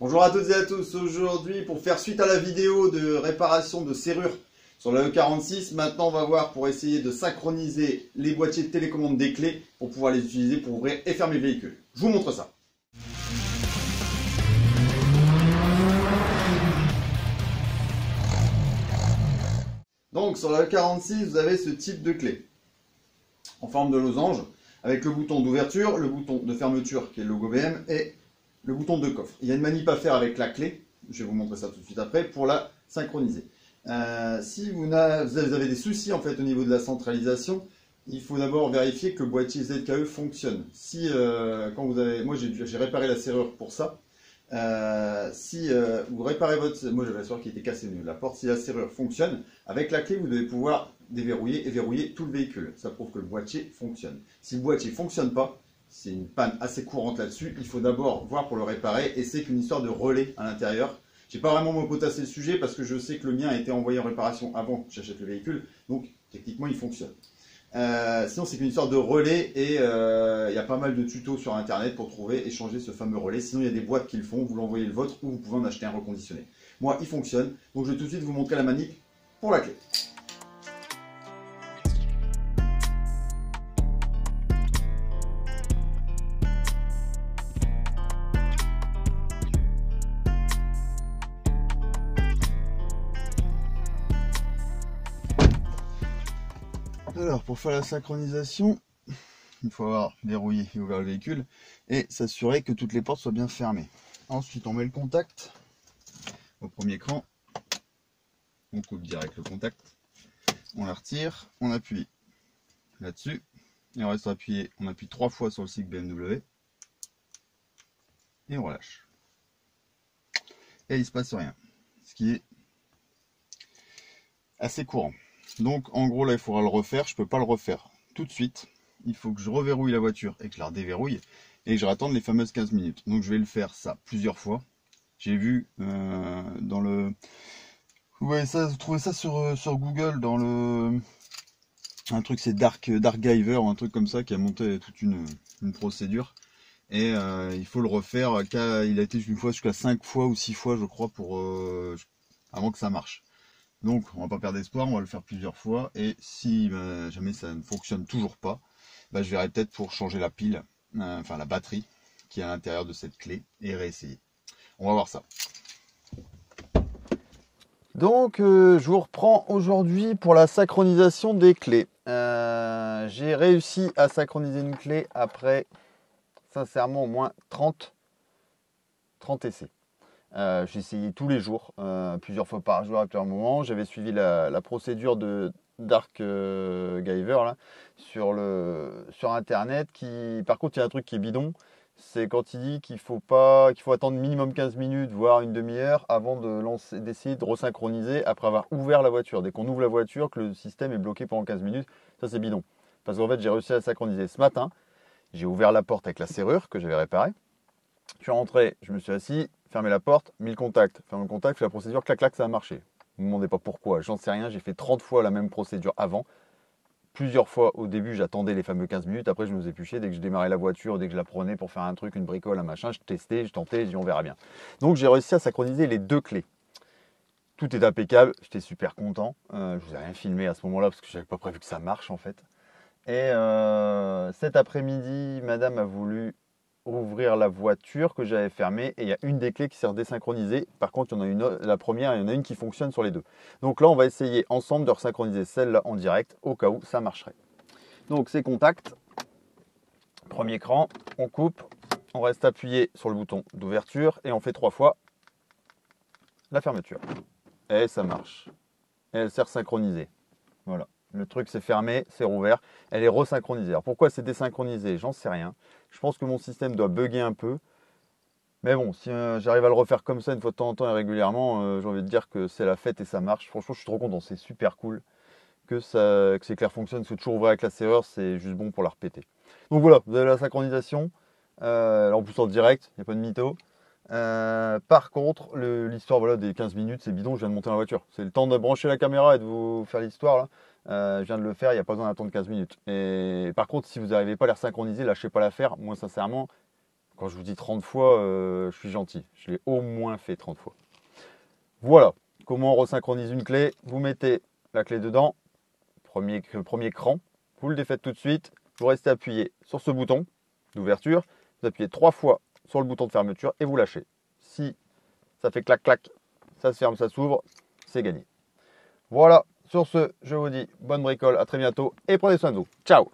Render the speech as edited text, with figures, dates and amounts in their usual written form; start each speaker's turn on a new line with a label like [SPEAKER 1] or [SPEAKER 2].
[SPEAKER 1] Bonjour à toutes et à tous, aujourd'hui pour faire suite à la vidéo de réparation de serrure sur la E46, maintenant on va voir pour essayer de synchroniser les boîtiers de télécommande des clés pour pouvoir les utiliser pour ouvrir et fermer le véhicule. Je vous montre ça. Donc sur la E46 vous avez ce type de clé en forme de losange avec le bouton d'ouverture, le bouton de fermeture qui est le logo BM et le bouton de coffre. Il y a une manip à faire avec la clé, je vais vous montrer ça tout de suite après, pour la synchroniser. Si vous avez des soucis en fait au niveau de la centralisation, il faut d'abord vérifier que le boîtier ZKE fonctionne. Si quand vous avez, moi j'ai réparé la serrure pour ça. Si vous réparez votre, moi j'avais la serrure qui était cassée au niveau de la porte, si la serrure fonctionne, avec la clé vous devez pouvoir déverrouiller et verrouiller tout le véhicule. Ça prouve que le boîtier fonctionne. Si le boîtier ne fonctionne pas, c'est une panne assez courante là-dessus, il faut d'abord voir pour le réparer, et c'est qu'une histoire de relais à l'intérieur. J'ai pas vraiment potassé le sujet parce que je sais que le mien a été envoyé en réparation avant que j'achète le véhicule, donc techniquement il fonctionne. Sinon c'est qu'une histoire de relais et il y a pas mal de tutos sur internet pour trouver et changer ce fameux relais. Sinon il y a des boîtes qui le font, vous l'envoyez le vôtre ou vous pouvez en acheter un reconditionné. Moi il fonctionne, donc je vais tout de suite vous montrer la manip pour la clé. Alors pour faire la synchronisation, il faut avoir verrouillé et ouvert le véhicule et s'assurer que toutes les portes soient bien fermées. Ensuite on met le contact au premier cran, on coupe direct le contact, on la retire, on appuie là-dessus et on reste appuyé, on appuie 3 fois sur le cycle BMW et on relâche. Et il ne se passe rien, ce qui est assez courant. Donc en gros là il faudra le refaire, je peux pas le refaire tout de suite, il faut que je reverrouille la voiture et que je la redéverrouille et que je rattende les fameuses 15 minutes. Donc je vais le faire ça plusieurs fois. J'ai vu dans le... vous trouvez ça sur Google dans le... Un truc c'est Darkgiver ou un truc comme ça qui a monté toute une procédure. Et il faut le refaire, il a été une fois jusqu'à 5 fois ou 6 fois je crois pour avant que ça marche. Donc on va pas perdre espoir, on va le faire plusieurs fois et si jamais ça ne fonctionne toujours pas, je verrai peut-être pour changer la pile, enfin la batterie qui est à l'intérieur de cette clé et réessayer. On va voir ça. Donc je vous reprends aujourd'hui pour la synchronisation des clés. J'ai réussi à synchroniser une clé après sincèrement au moins 30 essais. J'ai essayé tous les jours, plusieurs fois par jour à plusieurs moments. J'avais suivi la procédure de Darkgiver là, sur internet. Par contre, il y a un truc qui est bidon, c'est quand il dit qu'il faut attendre minimum 15 minutes, voire une demi-heure avant d'essayer de resynchroniser après avoir ouvert la voiture. Dès qu'on ouvre la voiture, que le système est bloqué pendant 15 minutes, ça c'est bidon. Parce qu'en fait, j'ai réussi à synchroniser ce matin. J'ai ouvert la porte avec la serrure que j'avais réparée. Je suis rentré, je me suis assis, fermé la porte, mis le contact. Fermé le contact, fait la procédure, clac clac, ça a marché. Ne me demandez pas pourquoi, j'en sais rien, j'ai fait 30 fois la même procédure avant. Plusieurs fois au début, j'attendais les fameux 15 minutes, après je me épluchais, dès que je démarrais la voiture, dès que je la prenais pour faire un truc, une bricole, un machin, je testais, je tentais, je dis on verra bien. Donc j'ai réussi à synchroniser les deux clés. Tout est impeccable, j'étais super content. Je vous ai rien filmé à ce moment-là parce que j'avais pas prévu que ça marche en fait. Et cet après-midi, madame a voulu ouvrir la voiture que j'avais fermée et il y a une des clés qui s'est redésynchronisée. Par contre, il y en a la première, il y en a une qui fonctionne sur les deux. Donc là, on va essayer ensemble de resynchroniser celle-là en direct au cas où ça marcherait. Donc c'est contact, premier cran, on coupe, on reste appuyé sur le bouton d'ouverture et on fait 3 fois la fermeture. Et ça marche. Et elle s'est resynchronisée. Voilà. Le truc s'est fermé, c'est rouvert, elle est resynchronisée. Alors pourquoi c'est désynchronisé, j'en sais rien. Je pense que mon système doit bugger un peu. Mais bon, si j'arrive à le refaire comme ça une fois de temps en temps et régulièrement, j'ai envie de dire que c'est la fête et ça marche. Franchement, je suis trop content, c'est super cool que ces clairs fonctionnent. Parce que toujours ouvrir avec la serrure, c'est juste bon pour la répéter. Donc voilà, vous avez la synchronisation. En plus en direct, il n'y a pas de mytho. Par contre, l'histoire voilà, des 15 minutes, c'est bidon, je viens de monter dans la voiture. C'est le temps de brancher la caméra et de vous faire l'histoire là. Je viens de le faire, il n'y a pas besoin d'attendre 15 minutes. Et par contre, si vous n'arrivez pas à les synchroniser, lâchez pas l'affaire. Moi, sincèrement, Quand je vous dis 30 fois, je suis gentil. Je l'ai au moins fait 30 fois. Voilà comment on resynchronise une clé. Vous mettez la clé dedans, premier cran. Vous le défaites tout de suite. Vous restez appuyé sur ce bouton d'ouverture. Vous appuyez 3 fois sur le bouton de fermeture et vous lâchez. Si ça fait clac clac, ça se ferme, ça s'ouvre, c'est gagné. Voilà, sur ce, je vous dis bonne bricole, à très bientôt et prenez soin de vous. Ciao!